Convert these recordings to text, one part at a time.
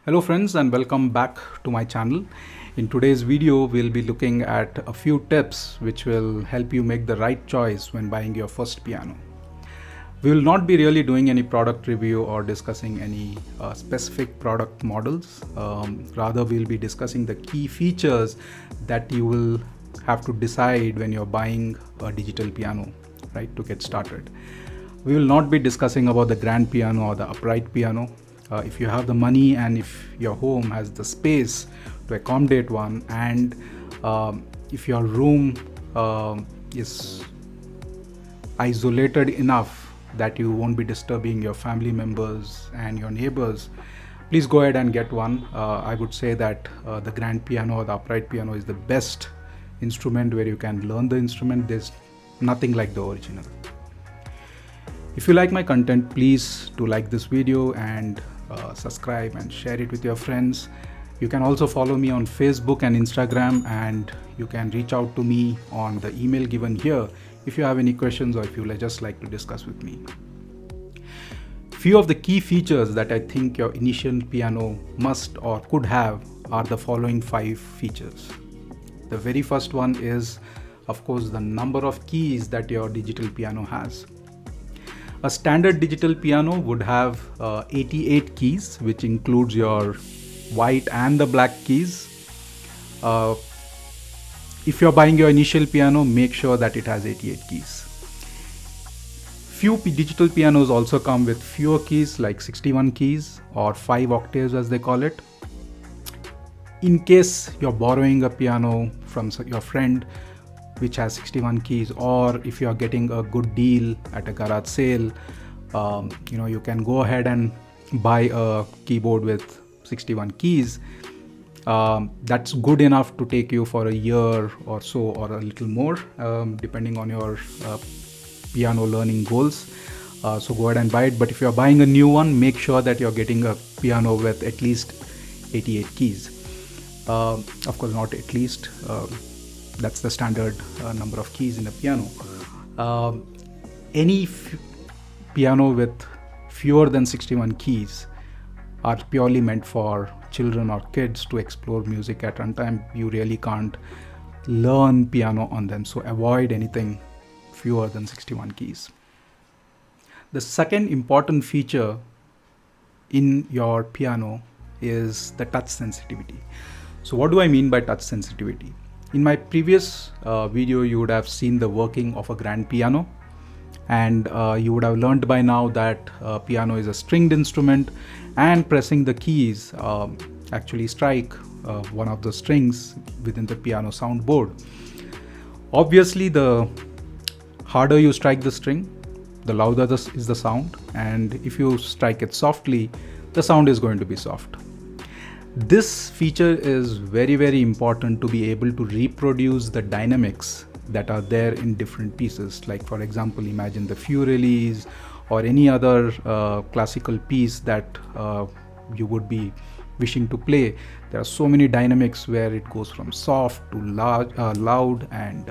Hello friends and welcome back to my channel. In today's video, we'll be looking at a few tips which will help you make the right choice when buying your first piano. We will not be really doing any product review or discussing any specific product models. Rather, we'll be discussing the key features that you will have to decide when you're buying a digital piano, right, to get started. We will not be discussing about the grand piano or the upright piano. If you have the money and if your home has the space to accommodate one, and if your room is isolated enough that you won't be disturbing your family members and your neighbors, please go ahead and get one. I would say that the grand piano or the upright piano is the best instrument where you can learn the instrument. There's nothing like the original. If you like my content, please do like this video and subscribe and share it with your friends. You can also follow me on Facebook and Instagram, and you can reach out to me on the email given here if you have any questions or if you just like to discuss with me. Few of the key features that I think your initial piano must or could have are the following 5 features. The very first one is, of course, the number of keys that your digital piano has. A standard digital piano would have 88 keys, which includes your white and the black keys. If you're buying your initial piano, make sure that it has 88 keys. Few digital pianos also come with fewer keys, like 61 keys or 5 octaves as they call it. In case you're borrowing a piano from your friend which has 61 keys, or if you are getting a good deal at a garage sale, you can go ahead and buy a keyboard with 61 keys. That's good enough to take you for a year or so, or a little more, depending on your piano learning goals. So go ahead and buy it. But if you're buying a new one, make sure that you're getting a piano with at least 88 keys. Of course, not at least. That's the standard number of keys in a piano. Any piano with fewer than 61 keys are purely meant for children or kids to explore music at runtime. You really can't learn piano on them, so avoid anything fewer than 61 keys. The second important feature in your piano is the touch sensitivity. So what do I mean by touch sensitivity? In my previous video, you would have seen the working of a grand piano, and you would have learned by now that piano is a stringed instrument, and pressing the keys actually strike one of the strings within the piano soundboard. Obviously, the harder you strike the string, the louder is the sound, and if you strike it softly, the sound is going to be soft. This feature is very, very important to be able to reproduce the dynamics that are there in different pieces. Like, for example, imagine the Furellis or any other classical piece that you would be wishing to play. There are so many dynamics where it goes from soft to loud and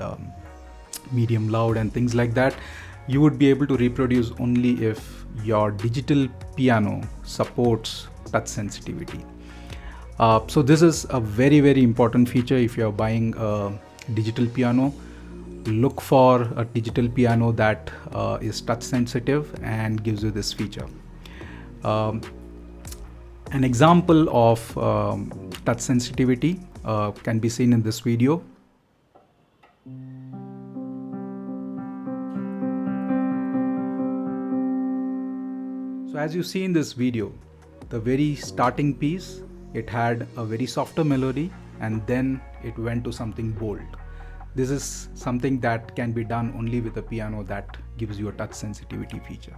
medium loud and things like that. You would be able to reproduce only if your digital piano supports touch sensitivity. So this is a very, very important feature. If you're buying a digital piano, look for a digital piano that is touch sensitive and gives you this feature. An example of touch sensitivity can be seen in this video. So as you see in this video, the very starting piece, it had a very softer melody, and then it went to something bold. This is something that can be done only with a piano that gives you a touch sensitivity feature.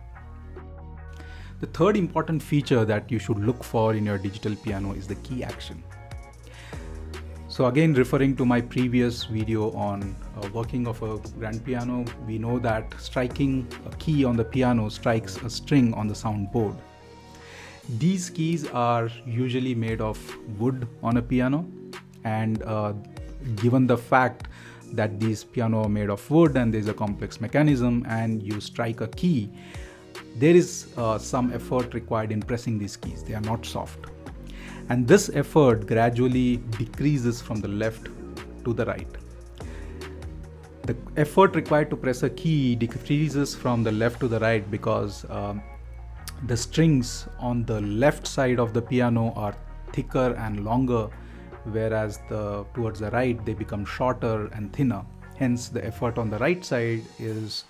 The third important feature that you should look for in your digital piano is the key action. So again, referring to my previous video on working of a grand piano, we know that striking a key on the piano strikes a string on the soundboard. These keys are usually made of wood on a piano, and given the fact that these piano are made of wood and there's a complex mechanism and you strike a key, there is some effort required in pressing these keys. They are not soft. and this effort gradually decreases from the left to the right. The effort required to press a key decreases from the left to the right because the strings on the left side of the piano are thicker and longer, whereas towards the right they become shorter and thinner. Hence the effort on the right side is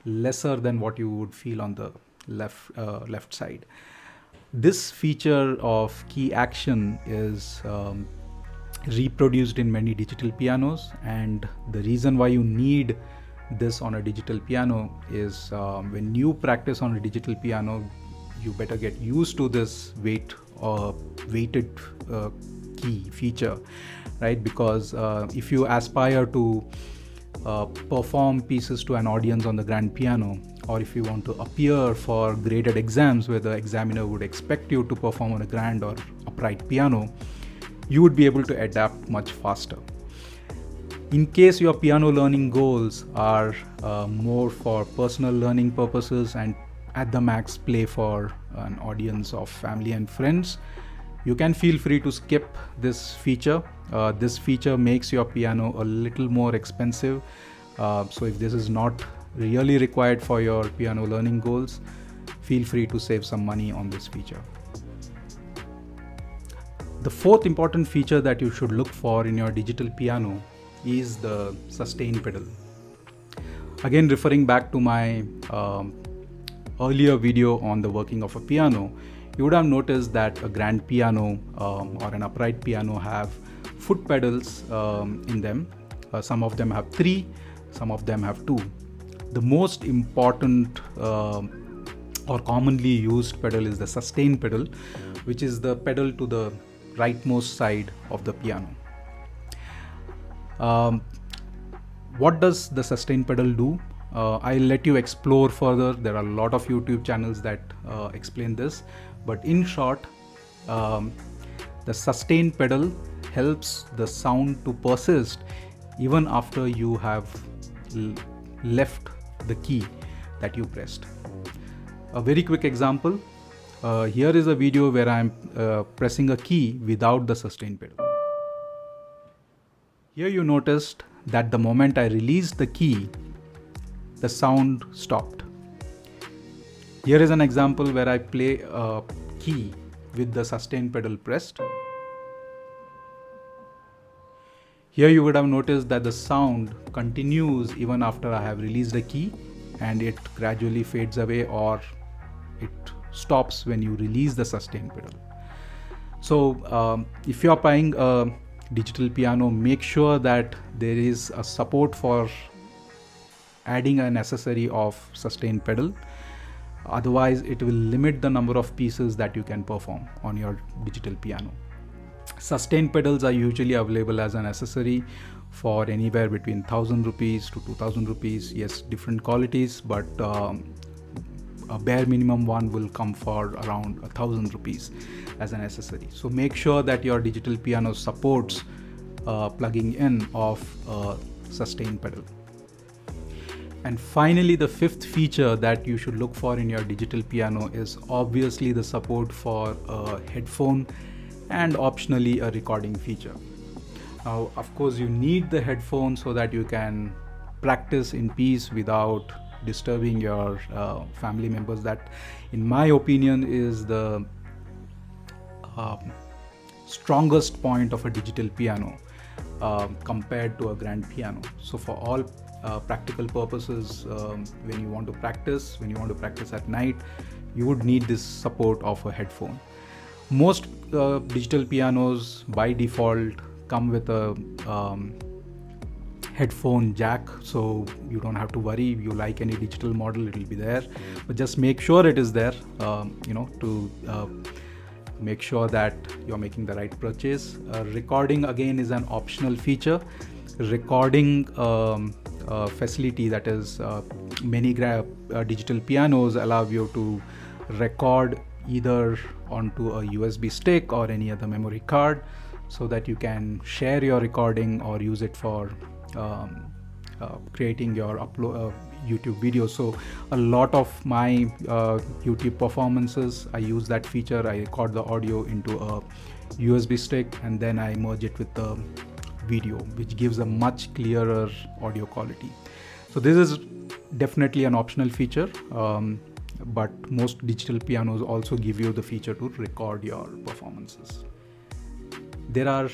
lesser than what you would feel on the left side. This feature of key action is reproduced in many digital pianos, and the reason why you need this on a digital piano is when you practice on a digital piano, you better get used to this weighted key feature, right? Because if you aspire to perform pieces to an audience on the grand piano, or if you want to appear for graded exams where the examiner would expect you to perform on a grand or upright piano, you would be able to adapt much faster. In case your piano learning goals are more for personal learning purposes and at the max play for an audience of family and friends, you can feel free to skip this feature. This feature makes your piano a little more expensive. So if this is not really required for your piano learning goals, feel free to save some money on this feature. The fourth important feature that you should look for in your digital piano is the sustain pedal. Again, referring back to my earlier video on the working of a piano, you would have noticed that a grand piano or an upright piano have foot pedals in them. Some of them have 3, some of them have 2. The most important or commonly used pedal is the sustain pedal, which is the pedal to the rightmost side of the piano. What does the sustain pedal do? I'll let you explore further. There are a lot of YouTube channels that explain this, but in short, the sustain pedal helps the sound to persist even after you have left the key that you pressed. A very quick example. Here is a video where I'm pressing a key without the sustain pedal. Here you noticed that the moment I released the key, the sound stopped. Here is an example where I play a key with the sustain pedal pressed. Here you would have noticed that the sound continues even after I have released the key, and it gradually fades away or it stops when you release the sustain pedal. So if you are buying a digital piano, make sure that there is a support for adding an accessory of sustain pedal. Otherwise, it will limit the number of pieces that you can perform on your digital piano. Sustain pedals are usually available as an accessory for anywhere between 1000 rupees to 2000 rupees. Yes, different qualities, but a bare minimum one will come for around 1000 rupees as an accessory. So make sure that your digital piano supports plugging in of a sustain pedal. And finally, the fifth feature that you should look for in your digital piano is obviously the support for a headphone and optionally a recording feature. Now, of course, you need the headphone so that you can practice in peace without disturbing your family members. That, in my opinion, is the strongest point of a digital piano compared to a grand piano. So for all practical purposes, when you want to practice at night, you would need this support of a headphone. Most digital pianos by default come with a headphone jack, so you don't have to worry. If you like any digital model, it will be there, but just make sure it is there, to make sure that you're making the right purchase. Recording again is an optional feature. Recording facility, that is many digital pianos allow you to record either onto a USB stick or any other memory card, so that you can share your recording or use it for creating your YouTube videos. So a lot of my YouTube performances, I use that feature. I record the audio into a USB stick and then I merge it with the video, which gives a much clearer audio quality. So this is definitely an optional feature, but most digital pianos also give you the feature to record your performances. There are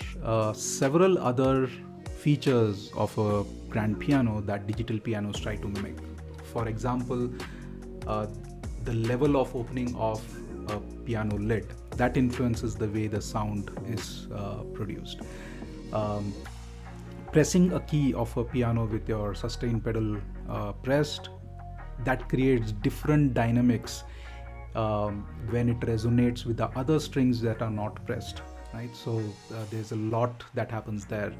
several other features of a grand piano that digital pianos try to mimic. For example, the level of opening of a piano lid, that influences the way the sound is produced. Pressing a key of a piano with your sustain pedal pressed, that creates different dynamics when it resonates with the other strings that are not pressed, right? So there's a lot that happens there.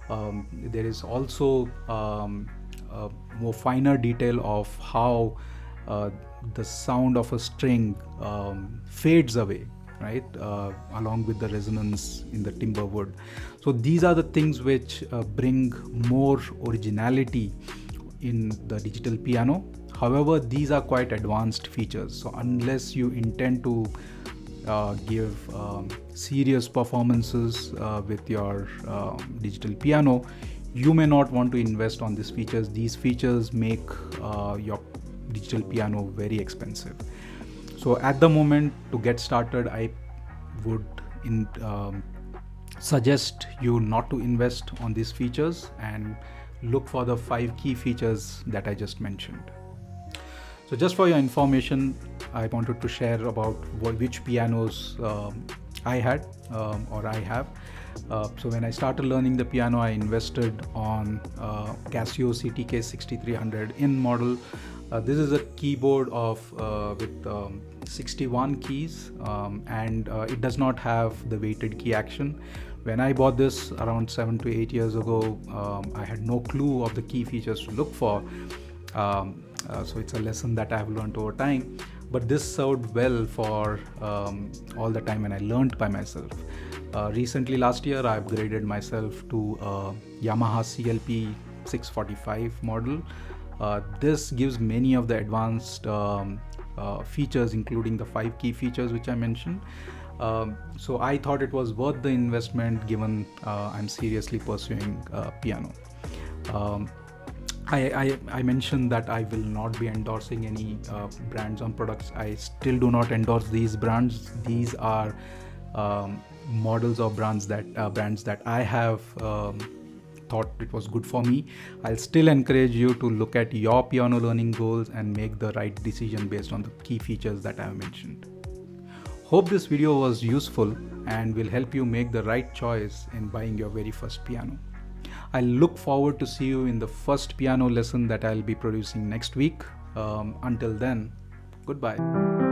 There is also a more finer detail of how the sound of a string fades away, right, along with the resonance in the timber wood. So these are the things which bring more originality in the digital piano. However, these are quite advanced features, so unless you intend to give serious performances with your digital piano, you may not want to invest on these features. These features make your digital piano very expensive. So at the moment, to get started, I would suggest you not to invest on these features and look for the 5 key features that I just mentioned. So just for your information, I wanted to share about which pianos I had or I have. So when I started learning the piano, I invested on Casio CTK 6300 in model. This is a keyboard with 61 keys, and it does not have the weighted key action. When I bought this around 7 to 8 years ago, I had no clue of the key features to look for. So it's a lesson that I have learned over time. But this served well for all the time when I learned by myself. Recently, last year, I upgraded myself to a Yamaha CLP 645 model. This gives many of the advanced features, including the 5 key features which I mentioned. So I thought it was worth the investment, given I'm seriously pursuing piano. I mentioned that I will not be endorsing any brands on products. I still do not endorse these brands. These are models or brands that I have thought it was good for me. I'll still encourage you to look at your piano learning goals and make the right decision based on the key features that I have mentioned. Hope this video was useful and will help you make the right choice in buying your very first piano. I look forward to see you in the first piano lesson that I'll be producing next week. Until then, goodbye.